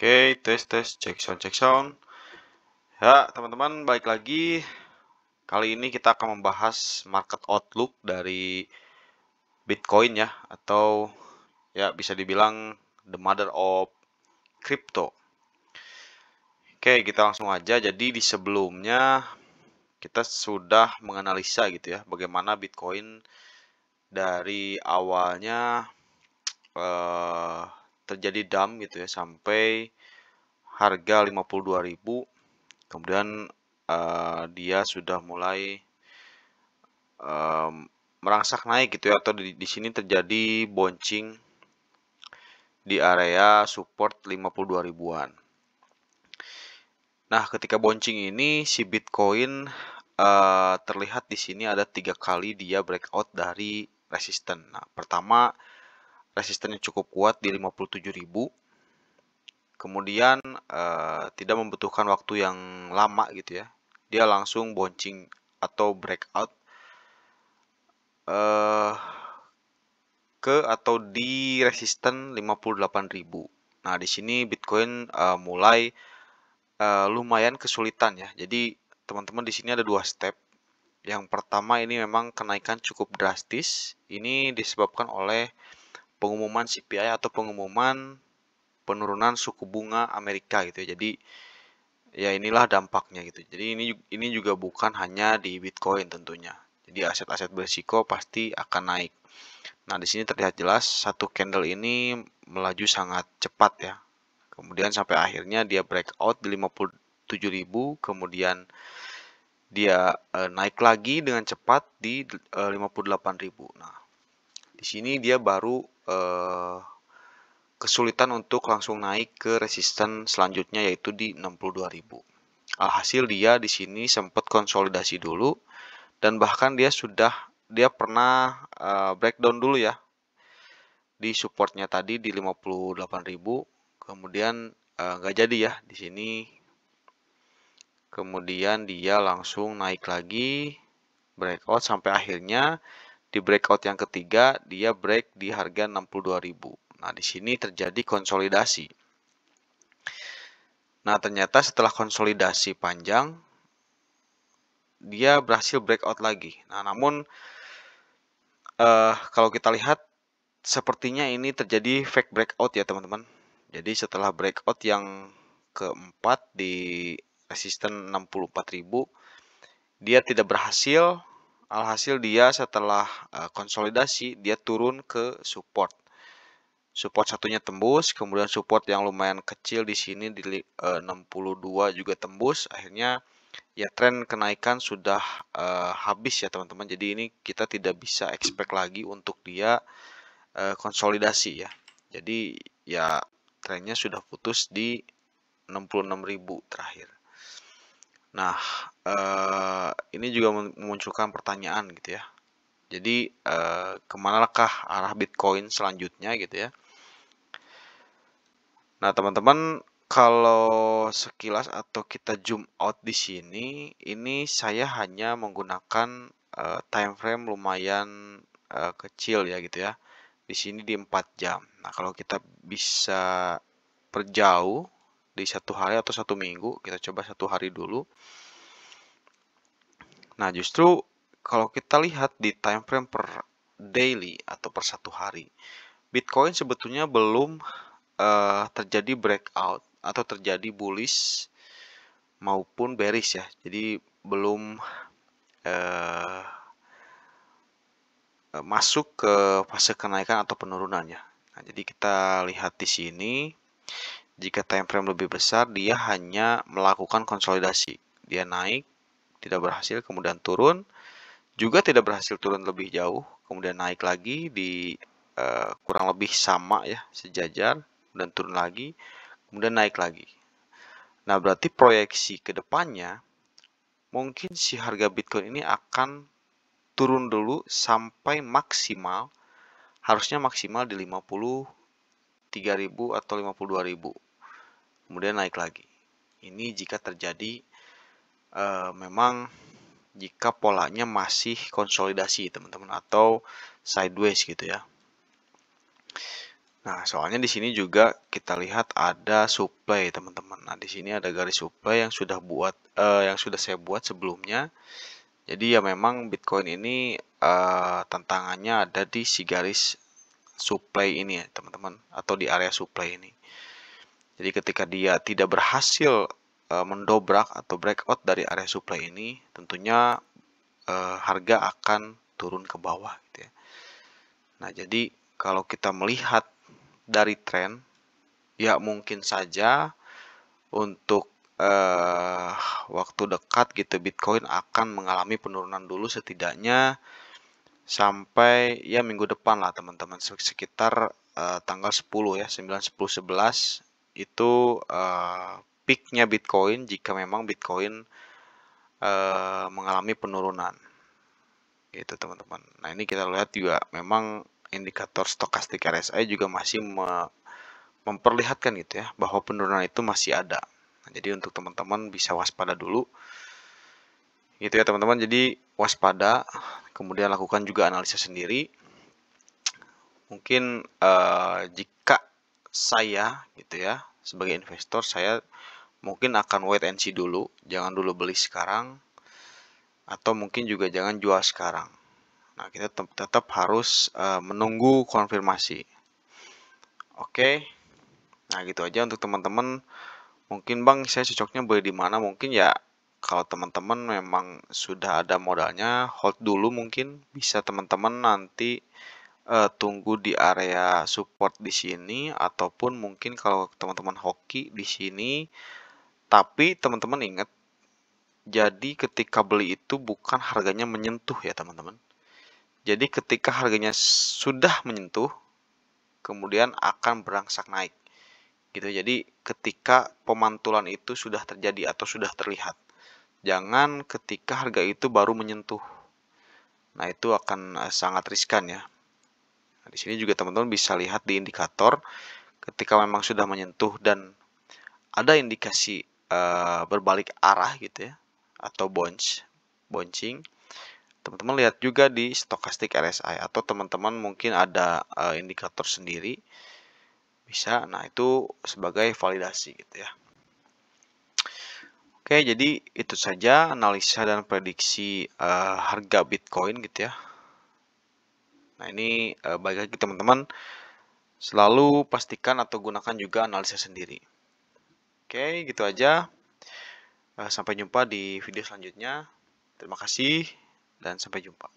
Oke, tes tes, cek sound. Ya, teman-teman, balik lagi. Kali ini kita akan membahas market outlook dari Bitcoin ya, atau ya bisa dibilang the mother of crypto. Oke, kita langsung aja. Jadi di sebelumnya kita sudah menganalisa gitu ya, bagaimana Bitcoin dari awalnya eh, terjadi dump gitu ya, sampai harga 52.000. Kemudian dia sudah mulai merangsak naik gitu ya, atau di sini terjadi bouncing di area support 52 ribuan. Nah, ketika bouncing ini si Bitcoin terlihat di sini ada 3 kali dia breakout dari resisten. Nah, pertama resistennya cukup kuat di 57.000. Kemudian tidak membutuhkan waktu yang lama gitu ya. Dia langsung bouncing atau breakout ke atau di resisten 58.000. Nah, di sini Bitcoin mulai lumayan kesulitan ya. Jadi, teman-teman di sini ada dua step. Yang pertama ini memang kenaikan cukup drastis. Ini disebabkan oleh pengumuman CPI atau pengumuman penurunan suku bunga Amerika gitu ya. Jadi, ya inilah dampaknya gitu. Jadi ini juga bukan hanya di Bitcoin tentunya. Jadi aset-aset berisiko pasti akan naik. Nah, di sini terlihat jelas satu candle ini melaju sangat cepat ya. Kemudian sampai akhirnya dia breakout di 57.000, kemudian dia naik lagi dengan cepat di 58.000. Nah, di sini dia baru kesulitan untuk langsung naik ke resisten selanjutnya yaitu di 62.000. Alhasil dia di sini sempat konsolidasi dulu dan bahkan dia pernah breakdown dulu ya di supportnya tadi di 58.000, kemudian nggak jadi ya di sini, kemudian dia langsung naik lagi breakout sampai akhirnya di breakout yang ketiga dia break di harga 62.000. Nah, di sini terjadi konsolidasi. Nah, ternyata setelah konsolidasi panjang dia berhasil breakout lagi. Nah, namun kalau kita lihat sepertinya ini terjadi fake breakout ya teman-teman. Jadi setelah breakout yang keempat di resisten 64.000, dia tidak berhasil. Alhasil dia setelah konsolidasi, dia turun ke support. Support satunya tembus, kemudian support yang lumayan kecil di sini di 62 juga tembus. Akhirnya ya tren kenaikan sudah habis ya teman-teman. Jadi ini kita tidak bisa expect lagi untuk dia konsolidasi ya. Jadi ya trennya sudah putus di 66.000 terakhir. Nah, ini juga memunculkan pertanyaan gitu ya. Jadi kemanakah arah Bitcoin selanjutnya gitu ya. Nah, teman-teman, kalau sekilas atau kita zoom out di sini, ini saya hanya menggunakan time frame lumayan kecil ya gitu ya. Di sini di 4 jam. Nah, kalau kita bisa perjauh di satu hari atau satu minggu, kita coba satu hari dulu. Nah, justru kalau kita lihat di time frame per daily atau per satu hari, Bitcoin sebetulnya belum terjadi breakout atau terjadi bullish maupun bearish ya. Jadi belum masuk ke fase kenaikan atau penurunannya. Nah, jadi kita lihat di sini, jika time frame lebih besar, dia hanya melakukan konsolidasi. Dia naik, tidak berhasil, kemudian turun, juga tidak berhasil turun lebih jauh, kemudian naik lagi di kurang lebih sama ya, sejajar, dan turun lagi, kemudian naik lagi. Nah, berarti proyeksi ke depannya, mungkin si harga Bitcoin ini akan turun dulu sampai maksimal, harusnya maksimal di 53.000 atau 52.000. Kemudian naik lagi. Ini jika terjadi memang jika polanya masih konsolidasi teman-teman atau sideways gitu ya. Nah, soalnya di sini juga kita lihat ada supply, teman-teman. Nah, di sini ada garis supply yang sudah saya buat sebelumnya. Jadi ya memang Bitcoin ini tantangannya ada di si garis supply ini ya, teman-teman, atau di area supply ini. Jadi ketika dia tidak berhasil mendobrak atau breakout dari area supply ini, tentunya harga akan turun ke bawah gitu ya. Nah, jadi kalau kita melihat dari tren, ya mungkin saja untuk waktu dekat gitu Bitcoin akan mengalami penurunan dulu setidaknya sampai ya minggu depan lah teman-teman, sekitar tanggal 10 ya, 9, 10, 11 itu peaknya Bitcoin jika memang Bitcoin mengalami penurunan gitu teman-teman. Nah, ini kita lihat juga memang indikator stokastik RSI juga masih memperlihatkan gitu ya bahwa penurunan itu masih ada. Nah, jadi untuk teman-teman bisa waspada dulu gitu ya teman-teman. Jadi waspada, kemudian lakukan juga analisa sendiri. Mungkin jika saya gitu ya sebagai investor, saya mungkin akan wait and see dulu, jangan dulu beli sekarang, atau mungkin juga jangan jual sekarang. Nah, kita tetap harus menunggu konfirmasi. Oke. Nah, gitu aja untuk teman-teman. Mungkin Bang, saya cocoknya beli di mana? Mungkin ya kalau teman-teman memang sudah ada modalnya, hold dulu mungkin. Bisa teman-teman nanti tunggu di area support di sini, ataupun mungkin kalau teman-teman hoki di sini. Tapi teman-teman ingat, jadi ketika beli itu bukan harganya menyentuh ya teman-teman. Jadi ketika harganya sudah menyentuh, kemudian akan berangsek naik. Gitu. Jadi ketika pemantulan itu sudah terjadi atau sudah terlihat. Jangan ketika harga itu baru menyentuh. Nah, itu akan sangat riskan ya. Nah, di sini juga teman-teman bisa lihat di indikator ketika memang sudah menyentuh dan ada indikasi berbalik arah gitu ya, atau bouncing. Teman-teman lihat juga di stokastik RSI, atau teman-teman mungkin ada indikator sendiri bisa. Nah, itu sebagai validasi gitu ya. Oke, jadi itu saja analisa dan prediksi harga Bitcoin gitu ya. Nah, ini balik lagi teman-teman, selalu pastikan atau gunakan juga analisa sendiri. Oke, gitu aja. Sampai jumpa di video selanjutnya. Terima kasih dan sampai jumpa.